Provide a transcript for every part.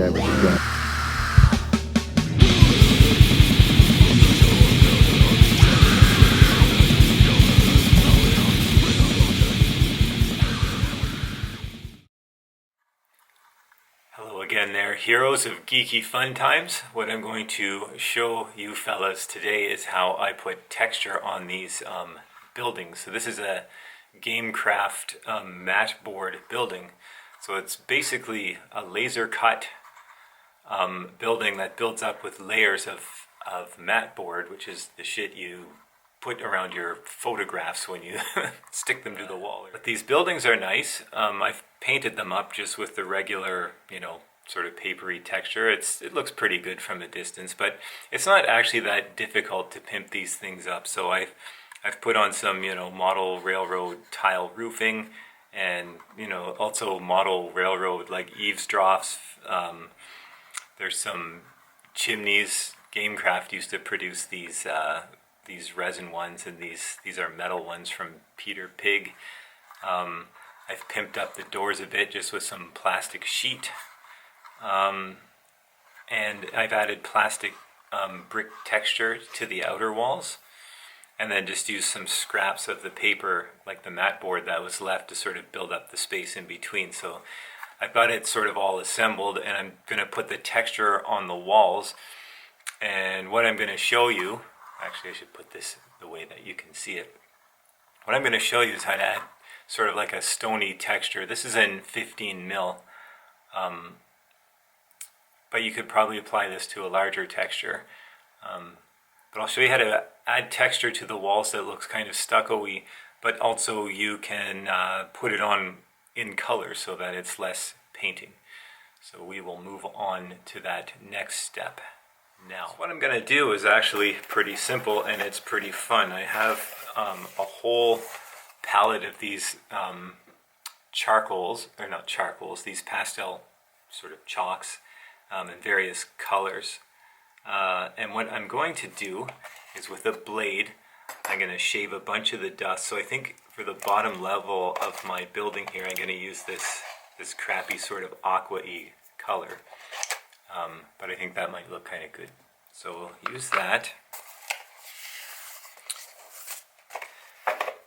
guy with a gun. Hello again there, heroes of geeky fun times. What I'm going to show you fellas today is how I put texture on these buildings. So this is a Gamecraft Matboard building. So it's basically a laser cut building that builds up with layers of matboard, which is the shit you put around your photographs when you stick them to the wall. But these buildings are nice. I've painted them up just with the regular, sort of papery texture. It looks pretty good from a distance, but it's not actually that difficult to pimp these things up. So I've put on some, model railroad tile roofing, and also model railroad like eaves troughs. There's some chimneys. Gamecraft used to produce these resin ones, and these are metal ones from Peter Pig. I've pimped up the doors a bit just with some plastic sheet, and I've added plastic brick texture to the outer walls, and then just used some scraps of the paper, like the mat board that was left, to sort of build up the space in between. So I've got it sort of all assembled, and I'm going to put the texture on the walls. And what I'm going to show you, actually I should put this the way that you can see it. What I'm going to show you is how to add sort of like a stony texture. This is in 15 mil, but you could probably apply this to a larger texture. But I'll show you how to add texture to the walls that looks kind of stucco-y, but also you can put it on in color so that it's less painting. So we will move on to that next step now. So what I'm going to do is actually pretty simple, and it's pretty fun. I have a whole palette of these these pastel sort of chalks in various colors. And what I'm going to do is, with a blade, I'm going to shave a bunch of the dust. So I think for the bottom level of my building here, I'm going to use this crappy sort of aqua-y color. But I think that might look kind of good. So we'll use that.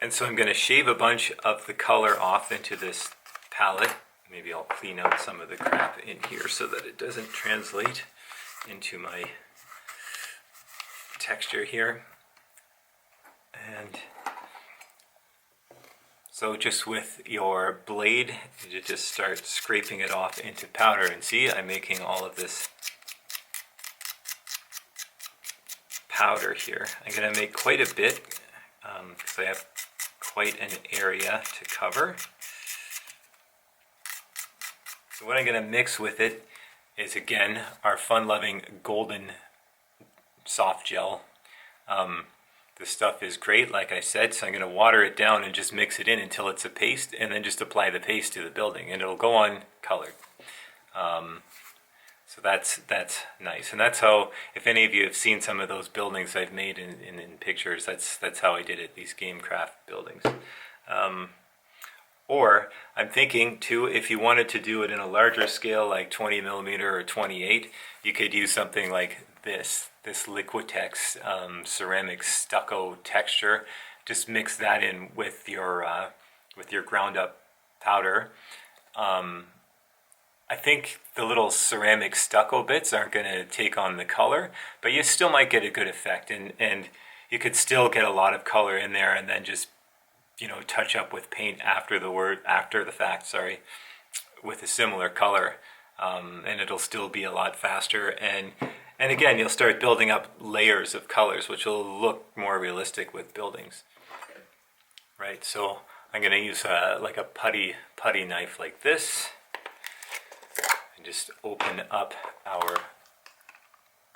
And so I'm going to shave a bunch of the color off into this palette. Maybe I'll clean out some of the crap in here so that it doesn't translate into my texture here. And so just with your blade, you just start scraping it off into powder. And see, I'm making all of this powder here. I'm going to make quite a bit because I have quite an area to cover. So what I'm going to mix with it is, again, our fun-loving golden soft gel. This stuff is great, like I said, so I'm going to water it down and just mix it in until it's a paste, and then just apply the paste to the building, and it'll go on colored. So that's nice, and that's how, if any of you have seen some of those buildings I've made in pictures, that's how I did it, these Gamecraft buildings. Or I'm thinking too, if you wanted to do it in a larger scale, like 20 millimeter or 28, you could use something like this Liquitex ceramic stucco texture. Just mix that in with your ground up powder. I think the little ceramic stucco bits aren't going to take on the color, but you still might get a good effect, and you could still get a lot of color in there, and then just touch up with paint after the fact, with a similar color, and it'll still be a lot faster. And again, you'll start building up layers of colors, which will look more realistic with buildings. Right, so I'm going to use like a putty knife like this, and just open up our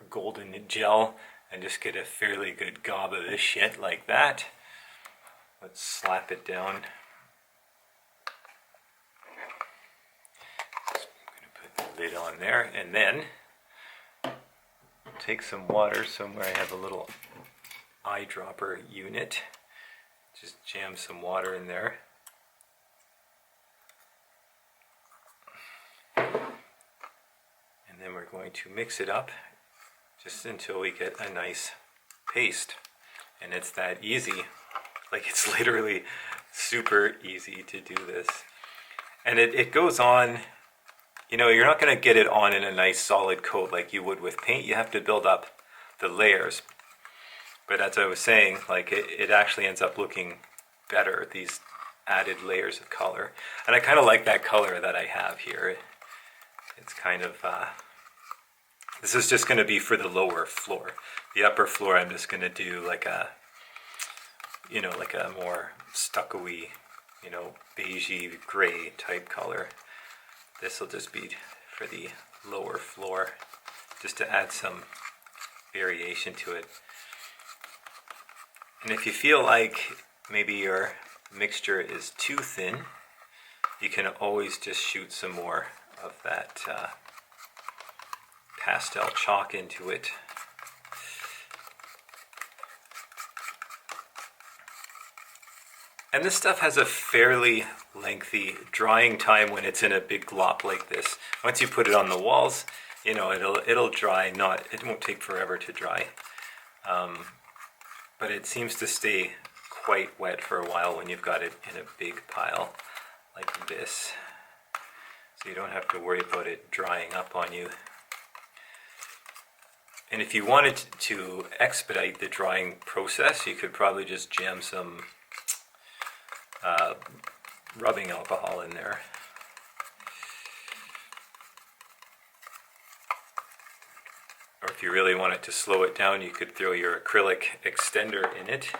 golden gel and just get a fairly good gob of this shit like that. Let's slap it down. So I'm going to put the lid on there, and then take some water somewhere. I have a little eyedropper unit. Just jam some water in there. And And then we're going to mix it up just until we get a nice paste. And it's that easy. Like, it's literally super easy to do this. And it goes on, you know, you're not going to get it on in a nice solid coat like you would with paint. You have to build up the layers. But as I was saying, like, it actually ends up looking better, these added layers of color. And I kind of like that color that I have here. It's kind of, this is just going to be for the lower floor. The upper floor I'm just going to do like a, you know, like a more stucco-y, you know, beigey gray type color. This will just be for the lower floor, just to add some variation to it. And if you feel like maybe your mixture is too thin, you can always just shoot some more of that pastel chalk into it. And this stuff has a fairly lengthy drying time when it's in a big glop like this. Once you put it on the walls, you know, it'll dry. It won't take forever to dry, but it seems to stay quite wet for a while when you've got it in a big pile like this. So you don't have to worry about it drying up on you. And if you wanted to expedite the drying process, you could probably just jam some rubbing alcohol in there. Or if you really wanted to slow it down, you could throw your acrylic extender in it.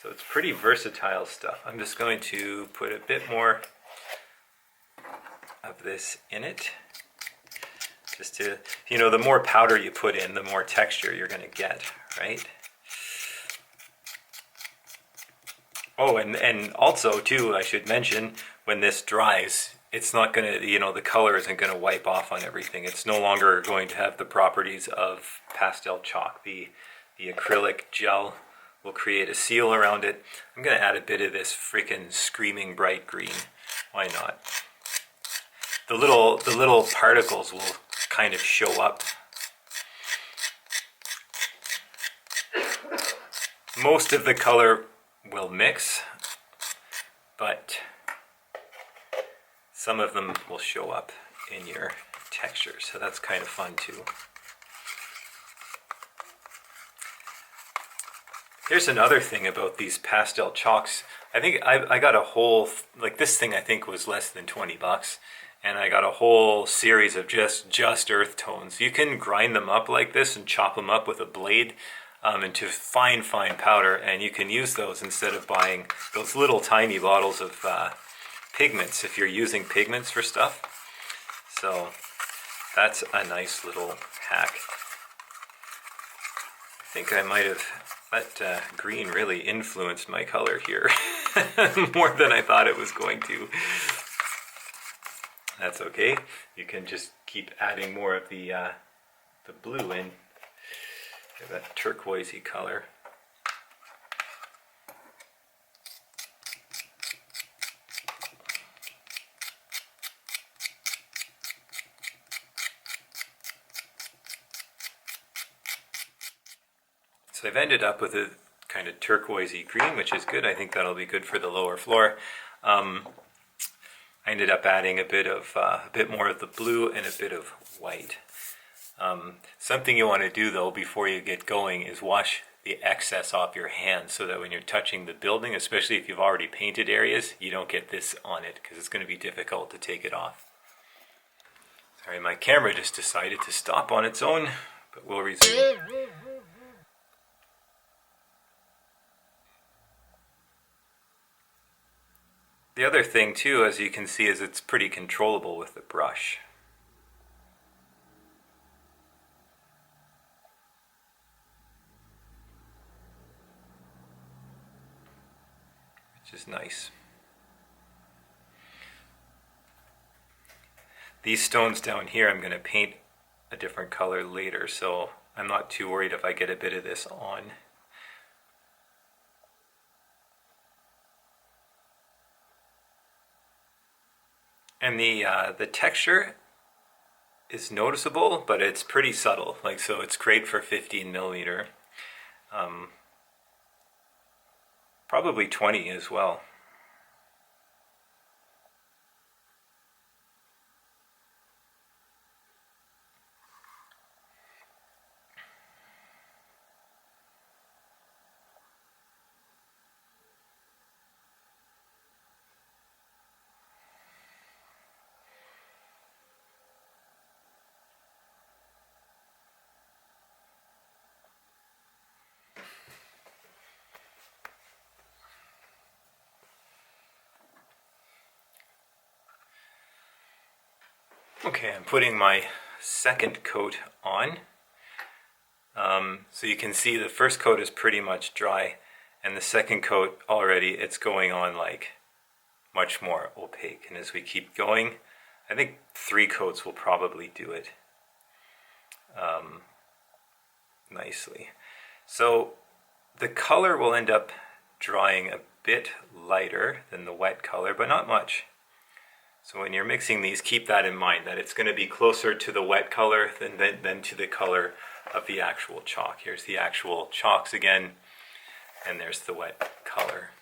So it's pretty versatile stuff. I'm just going to put a bit more of this in it. Just to, you know, the more powder you put in, the more texture you're going to get, right? Oh, and also too, I should mention, when this dries, it's not going to, you know, the color isn't going to wipe off on everything. It's no longer going to have the properties of pastel chalk. The acrylic gel will create a seal around it. I'm going to add a bit of this freaking screaming bright green. Why not? The little particles will kind of show up. Most of the color will mix, but some of them will show up in your texture, so that's kind of fun too. Here's another thing about these pastel chalks. I think I got a whole, like this thing I think was less than 20 bucks, and I got a whole series of just earth tones. You can grind them up like this and chop them up with a blade into fine powder, and you can use those instead of buying those little tiny bottles of pigments if you're using pigments for stuff. So that's a nice little hack. I think I might have let green really influenced my color here more than I thought it was going to. That's okay. You can just keep adding more of the blue in. Get that turquoisey color. So I've ended up with a kind of turquoisey green, which is good. I think that'll be good for the lower floor. I ended up adding a bit more of the blue and a bit of white. Something you want to do though before you get going is wash the excess off your hands so that when you're touching the building, especially if you've already painted areas, you don't get this on it because it's going to be difficult to take it off. Sorry, my camera just decided to stop on its own, but we'll resume. The other thing too, as you can see, is it's pretty controllable with the brush. Which is nice. These stones down here I'm going to paint a different color later, so I'm not too worried if I get a bit of this on. And the texture is noticeable, but it's pretty subtle. Like, so it's great for 15 millimeter. Probably 20 as well. Okay, I'm putting my second coat on. So you can see the first coat is pretty much dry, and the second coat already, it's going on like much more opaque. And as we keep going, I think 3 coats will probably do it nicely. So the color will end up drying a bit lighter than the wet color, but not much. So when you're mixing these, keep that in mind, that it's going to be closer to the wet color than to the color of the actual chalk. Here's the actual chalks again, and there's the wet color.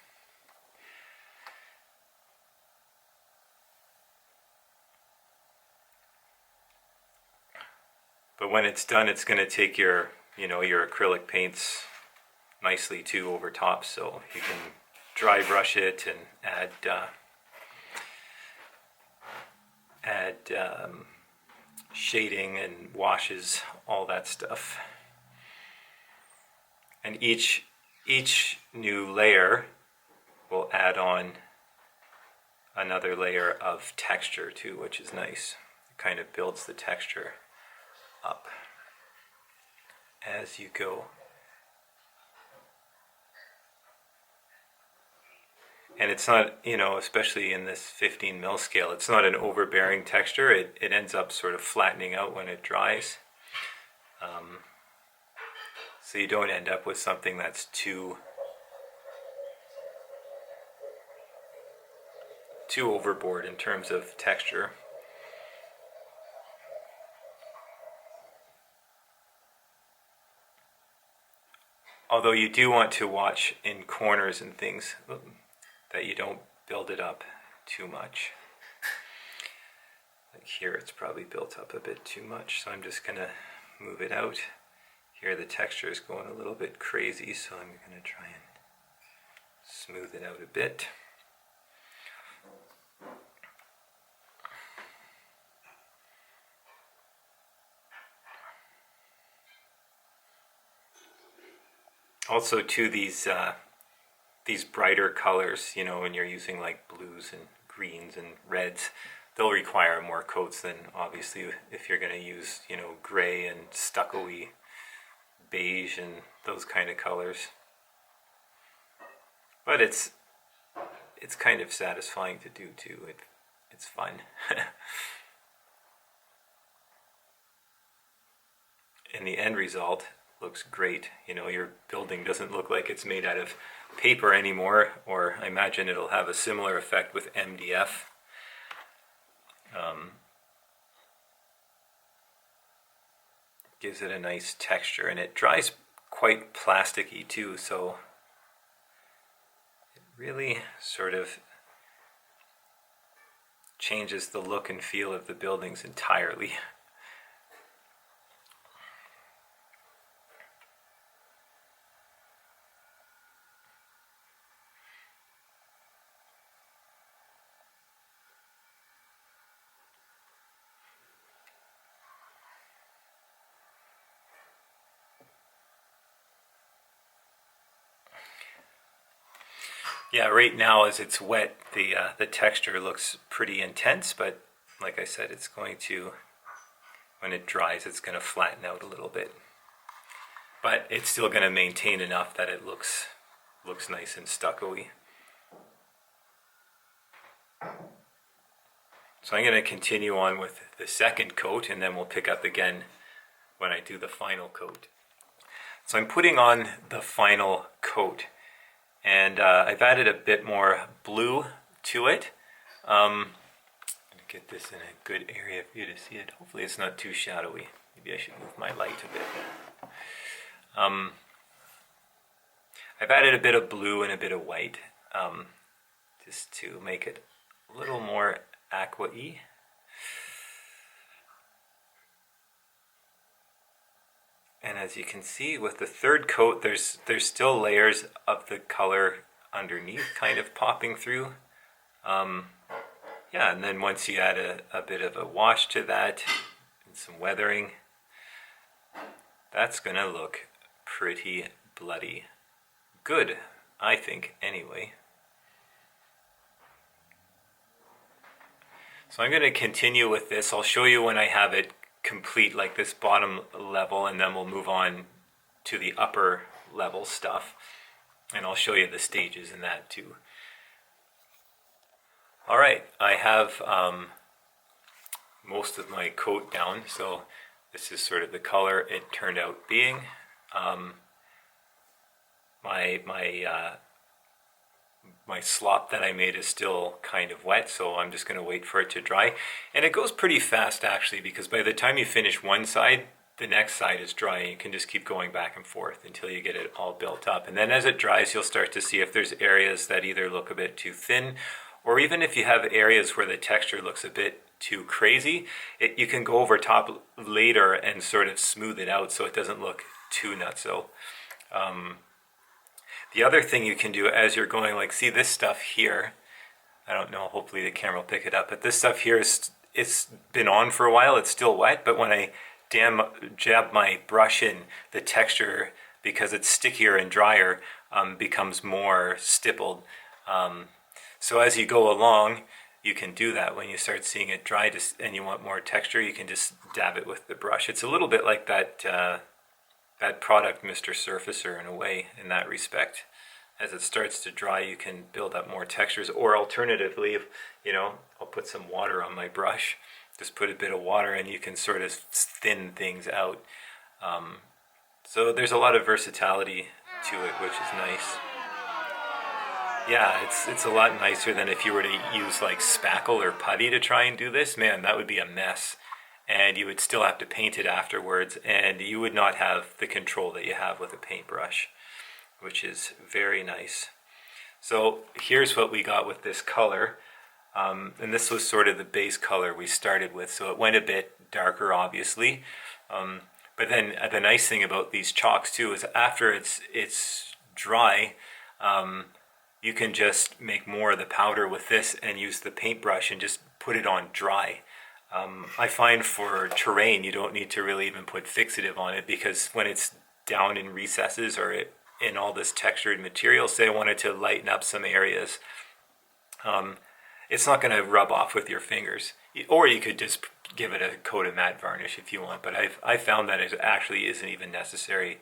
But when it's done, it's going to take your, your acrylic paints nicely too over top, so you can dry brush it and add shading and washes, all that stuff. And each new layer will add on another layer of texture too, which is nice. It kind of builds the texture up as you go. And it's not, especially in this 15 mil scale, it's not an overbearing texture. It ends up sort of flattening out when it dries. So you don't end up with something that's too overboard in terms of texture. Although you do want to watch in corners and things, that you don't build it up too much. Like here, it's probably built up a bit too much, so I'm just going to move it out. Here the texture is going a little bit crazy, so I'm going to try and smooth it out a bit. Also, too, these brighter colors, when you're using like blues and greens and reds, they'll require more coats than obviously if you're going to use, gray and stucco-y beige and those kind of colors. But it's kind of satisfying to do too. It's fun. And the end result looks great. Your building doesn't look like it's made out of paper anymore, or I imagine it'll have a similar effect with MDF. Gives it a nice texture, and it dries quite plasticky too, so it really sort of changes the look and feel of the buildings entirely. Yeah, right now as it's wet, the texture looks pretty intense, but like I said, it's going to, when it dries, it's going to flatten out a little bit. But it's still going to maintain enough that it looks nice and stucco-y. So I'm going to continue on with the second coat, and then we'll pick up again when I do the final coat. So I'm putting on the final coat. And I've added a bit more blue to it. get this in a good area for you to see it. Hopefully it's not too shadowy. Maybe I should move my light a bit. I've added a bit of blue and a bit of white, just to make it a little more aqua-y. And as you can see, with the third coat, there's still layers of the color underneath kind of popping through. Yeah, and then once you add a bit of a wash to that and some weathering, that's gonna look pretty bloody good, I think, anyway. So I'm gonna continue with this. I'll show you when I have it complete, like this bottom level, and then we'll move on to the upper level stuff. And I'll show you the stages in that too. All right, I have most of my coat down, so this is sort of the color it turned out being. My slop that I made is still kind of wet, so I'm just going to wait for it to dry. And it goes pretty fast actually, because by the time you finish one side, the next side is dry, and you can just keep going back and forth until you get it all built up. And then as it dries, you'll start to see if there's areas that either look a bit too thin, or even if you have areas where the texture looks a bit too crazy, you can go over top later and sort of smooth it out so it doesn't look too nutso. The other thing you can do as you're going, like, see this stuff here, I don't know, hopefully the camera will pick it up, but this stuff here it's been on for a while, it's still wet, but when I jab my brush in, the texture, because it's stickier and drier, becomes more stippled. So as you go along, you can do that. When you start seeing it dry and you want more texture, you can just dab it with the brush. It's a little bit like that product, Mr. Surfacer, in a way, in that respect. As it starts to dry, you can build up more textures, or alternatively, if, you know, I'll put some water on my brush, just put a bit of water and you can sort of thin things out. So there's a lot of versatility to it, which is nice. Yeah, it's a lot nicer than if you were to use like spackle or putty to try and do this. Man, that would be a mess. And you would still have to paint it afterwards, and you would not have the control that you have with a paintbrush, which is very nice. So here's what we got with this color. And this was sort of the base color we started with, so it went a bit darker, obviously. But then the nice thing about these chalks too is after it's dry, you can just make more of the powder with this and use the paintbrush and just put it on dry. I find for terrain you don't need to really even put fixative on it, because when it's down in recesses or in all this textured material, say I wanted to lighten up some areas, it's not going to rub off with your fingers. Or you could just give it a coat of matte varnish if you want, but I found that it actually isn't even necessary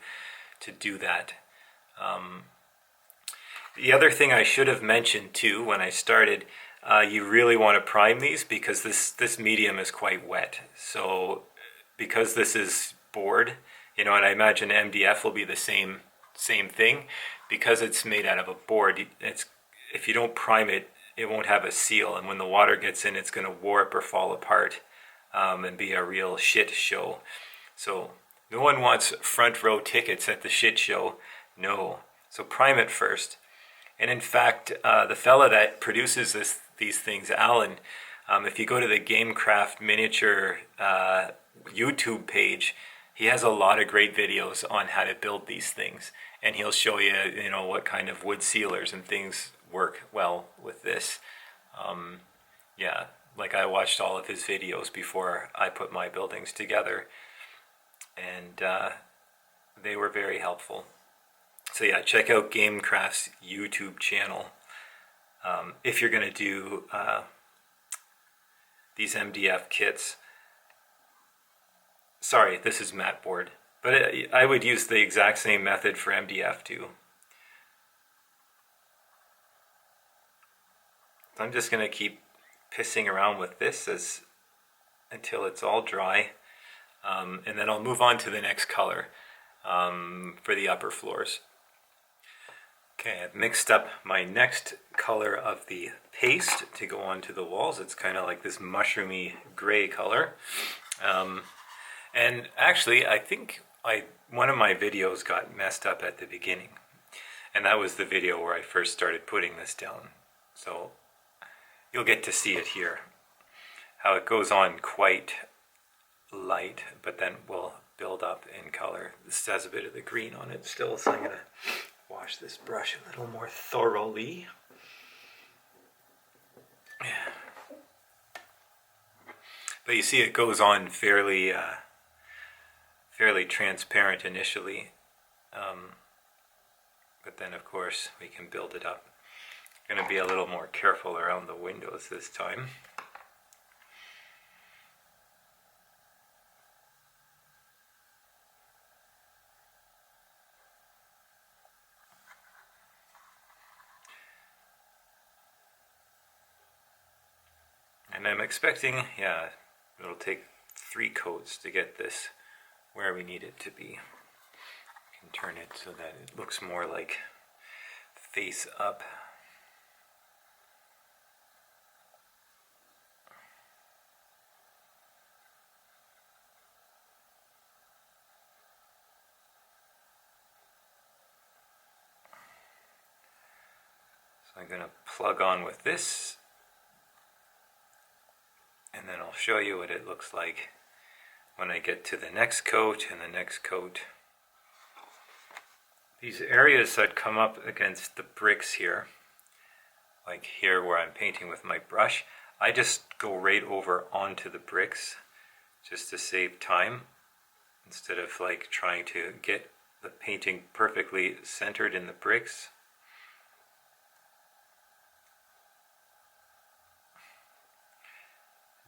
to do that. The other thing I should have mentioned too when I started, you really want to prime these, because this medium is quite wet. So because this is board, you know, and I imagine MDF will be the same thing, because it's made out of a board. If you don't prime it, it won't have a seal, and when the water gets in, it's going to warp or fall apart and be a real shit show. So no one wants front row tickets at the shit show. No. So prime it first. And in fact, the fella that produces these things, Alan, if you go to the Gamecraft Miniature YouTube page, he has a lot of great videos on how to build these things. And he'll show you, you know, what kind of wood sealers and things work well with this. Yeah, like I watched all of his videos before I put my buildings together. And they were very helpful. So yeah, check out Gamecraft's YouTube channel if you're going to do these MDF kits. Sorry, this is Matboard, but I would use the exact same method for MDF too. I'm just going to keep pissing around with this until it's all dry, and then I'll move on to the next color for the upper floors. Okay, I've mixed up my next color of the paste to go onto the walls. It's kind of like this mushroomy gray color. And actually, I think one of my videos got messed up at the beginning. And that was the video where I first started putting this down. So you'll get to see it here. How it goes on quite light, but then will build up in color. This has a bit of the green on it still, so I'm going to wash this brush a little more thoroughly. But you see it goes on fairly transparent initially, but then of course we can build it up. I'm going to be a little more careful around the windows this time. And I'm expecting, yeah, it'll take 3 coats to get this where we need it to be. I can turn it so that it looks more like face up. So I'm going to plug on with this, and then I'll show you what it looks like when I get to the next coat and the next coat. These areas that come up against the bricks here, like here where I'm painting with my brush, I just go right over onto the bricks just to save time, instead of like trying to get the painting perfectly centered in the bricks.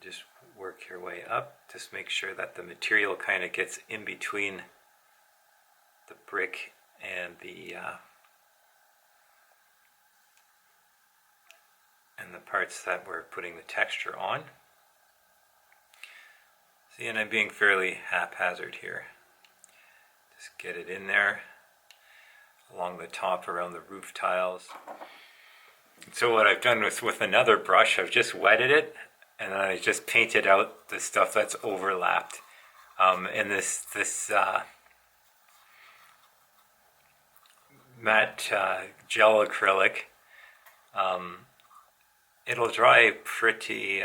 Just work your way up. Just make sure that the material kind of gets in between the brick and the parts that we're putting the texture on. See, and I'm being fairly haphazard here. Just get it in there along the top around the roof tiles. So what I've done with another brush, I've just wetted it, and then I just painted out the stuff that's overlapped. And this matte gel acrylic, it'll dry pretty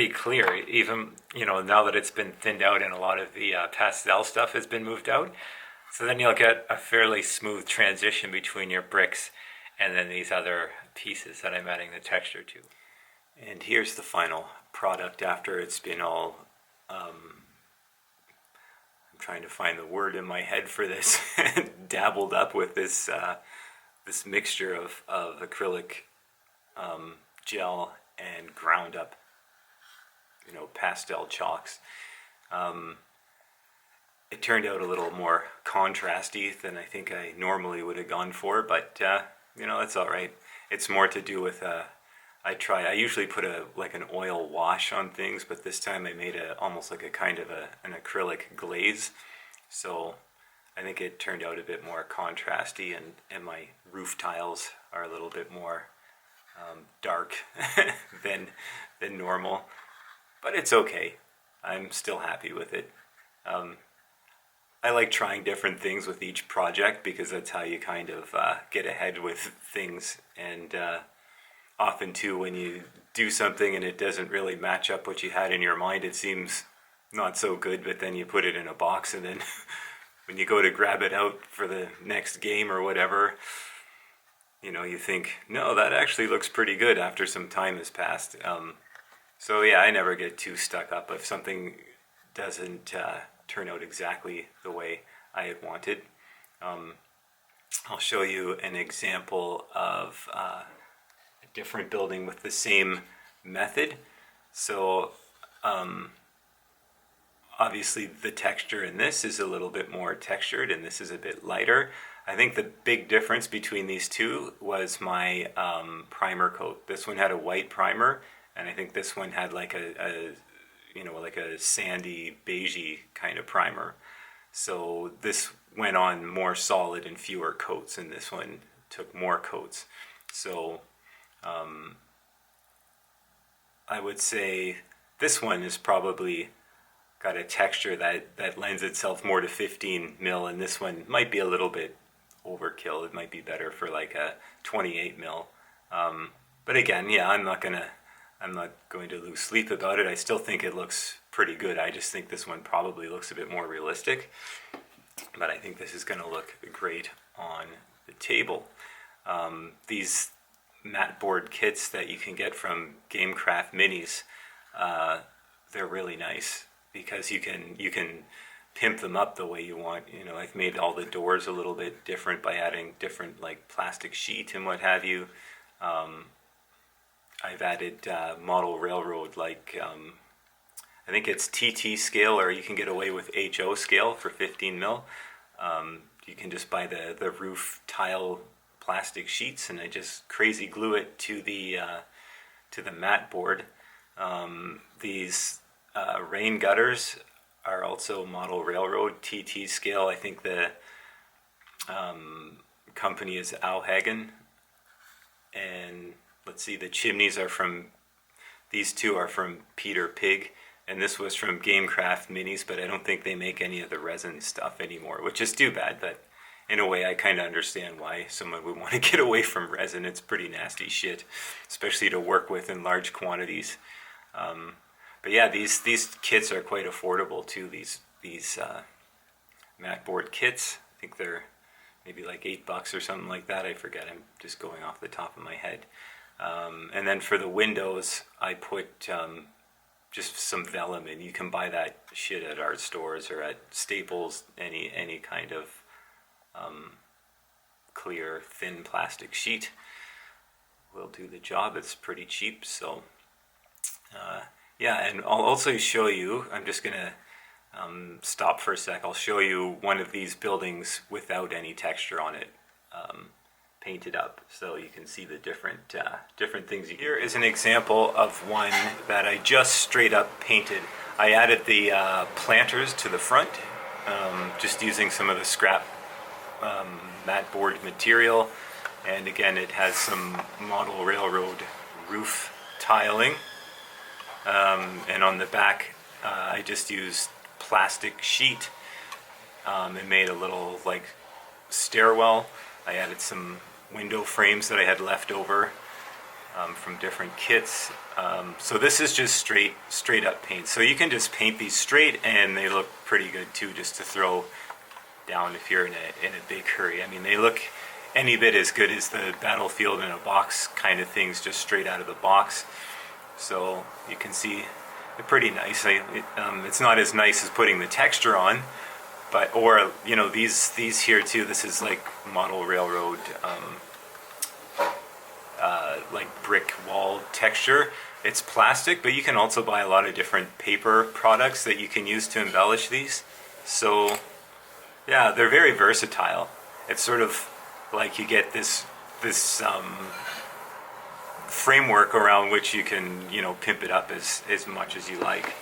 clear, even, you know, now that it's been thinned out and a lot of the pastel stuff has been moved out. So then you'll get a fairly smooth transition between your bricks and then these other pieces that I'm adding the texture to. And here's the final product after it's been all, I'm trying to find the word in my head for this, dabbled up with this this mixture of acrylic gel and ground up, you know, pastel chalks. It turned out a little more contrasty than I think I normally would have gone for, but you know, that's all right. It's more to do with I usually put like an oil wash on things, but this time I made almost like a kind of an acrylic glaze. So I think it turned out a bit more contrasty, and my roof tiles are a little bit more dark than normal. But it's okay. I'm still happy with it. I like trying different things with each project because that's how you kind of get ahead with things. And often too, when you do something and it doesn't really match up what you had in your mind, it seems not so good, but then you put it in a box, and then when you go to grab it out for the next game or whatever, you know, you think, no, that actually looks pretty good after some time has passed. So yeah, I never get too stuck up if something doesn't turn out exactly the way I had wanted. I'll show you an example of a different building with the same method. So obviously the texture in this is a little bit more textured and this is a bit lighter. I think the big difference between these two was my primer coat. This one had a white primer, and I think this one had like a you know, like a sandy beigey kind of primer. So this went on more solid and fewer coats, and this one took more coats. So I would say this one is probably got a texture that lends itself more to 15 mil, and this one might be a little bit overkill. It might be better for like a 28 mil. But again, yeah, I'm not going to lose sleep about it. I still think it looks pretty good. I just think this one probably looks a bit more realistic, but I think this is going to look great on the table. These Matboard kits that you can get from Gamecraft Minis, they're really nice because you can pimp them up the way you want. You know, I've made all the doors a little bit different by adding different like plastic sheet and what have you. I've added model railroad, like I think it's TT scale, or you can get away with HO scale for 15 mil. You can just buy the roof tile plastic sheets, and I just crazy glue it to the mat board. These rain gutters are also model railroad TT scale. I think the company is Alhagen, and let's see, the chimneys are from, these two are from Peter Pig, and this was from Gamecraft Minis, but I don't think they make any of the resin stuff anymore, which is too bad. But in a way, I kind of understand why someone would want to get away from resin. It's pretty nasty shit, especially to work with in large quantities. But yeah, these kits are quite affordable too. These Matboard kits, I think they're maybe like $8 or something like that. I forget. I'm just going off the top of my head. And then for the windows, I put just some vellum in. You can buy that shit at art stores or at Staples, any kind of clear, thin plastic sheet will do the job. It's pretty cheap. So yeah, and I'll also show you, I'm just gonna stop for a sec. I'll show you one of these buildings without any texture on it, painted up, so you can see the different things. Here is an example of one that I just straight up painted. I added the planters to the front, just using some of the scrap Matboard material, and again it has some model railroad roof tiling, and on the back I just used plastic sheet and made a little like stairwell. I added some window frames that I had left over from different kits. So this is just straight up paint. So you can just paint these straight and they look pretty good too, just to throw down if you're in a big hurry. I mean, they look any bit as good as the Battlefield in a box kind of things, just straight out of the box. So you can see they're pretty nice. It's not as nice as putting the texture on, but, or, you know, these here too, this is like model railroad, like brick wall texture. It's plastic, but you can also buy a lot of different paper products that you can use to embellish these. So yeah, they're very versatile. It's sort of like you get this framework around which you can, you know, pimp it up as much as you like.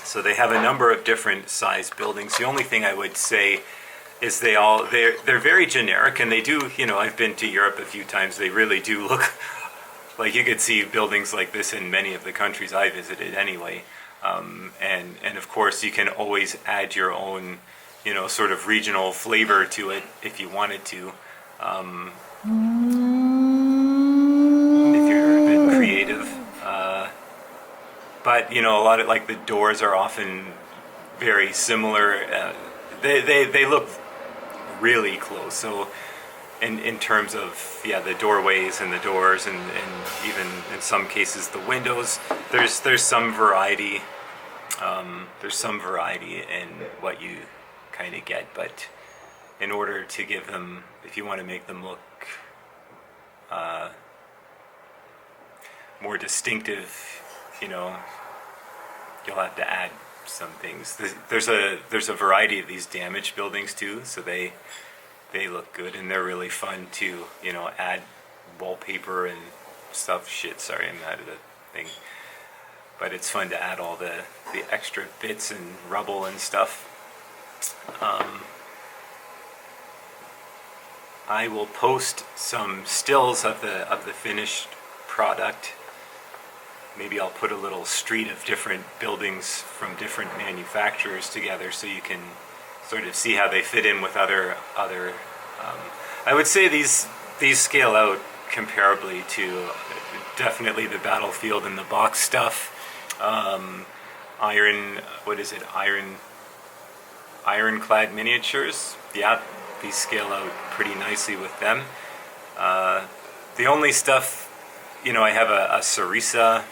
So they have a number of different size buildings. The only thing I would say is they're very generic, and they do, you know, I've been to Europe a few times, they really do look like you could see buildings like this in many of the countries I visited anyway. And of course you can always add your own, you know, sort of regional flavor to it if you wanted to. If you're a bit creative. But, you know, a lot of, like, the doors are often very similar. They look really close. So in terms of, yeah, the doorways and the doors, and even in some cases the windows, there's some variety. There's some variety in what you kind of get, but in order to give them, if you want to make them look more distinctive, you know, you'll have to add some things. There's a variety of these damaged buildings too, so they look good, and they're really fun to, you know, add wallpaper and stuff. Shit, sorry, I'm out of the thing. But it's fun to add all the extra bits and rubble and stuff. I will post some stills of the finished product. Maybe I'll put a little street of different buildings from different manufacturers together so you can sort of see how they fit in with other. I would say these scale out comparably to definitely the Battlefield and the box stuff. Ironclad miniatures. Yeah, these scale out pretty nicely with them. The only stuff, I have a Sarisa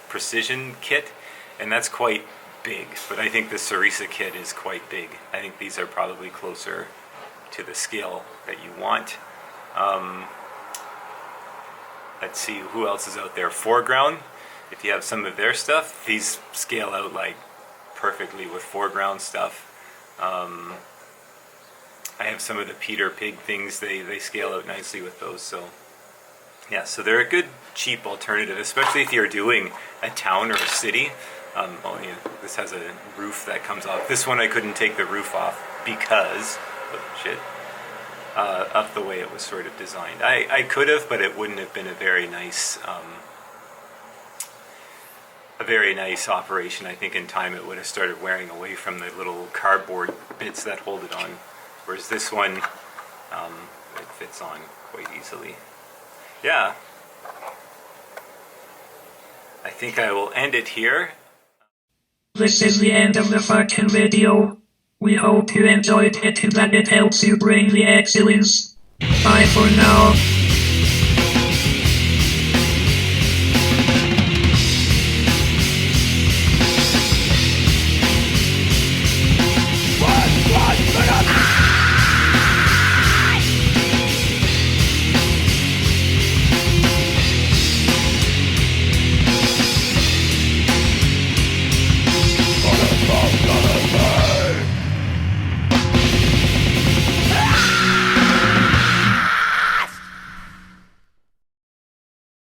precision kit, and that's quite big, but I think the Sarisa kit is quite big. I think these are probably closer to the scale that you want. Let's see who else is out there. Foreground, if you have some of their stuff, these scale out like perfectly with foreground stuff. I have some of the Peter Pig things, they scale out nicely with those, so yeah, so they're a good cheap alternative, especially if you're doing a town or a city. This has a roof that comes off. This one I couldn't take the roof off because of the way it was sort of designed. I could have, but it wouldn't have been a very nice operation. I think in time it would have started wearing away from the little cardboard bits that hold it on. Whereas this one, it fits on quite easily. Yeah. I think I will end it here. This is the end of the fucking video. We hope you enjoyed it and that it helps you bring the excellence. Bye for now.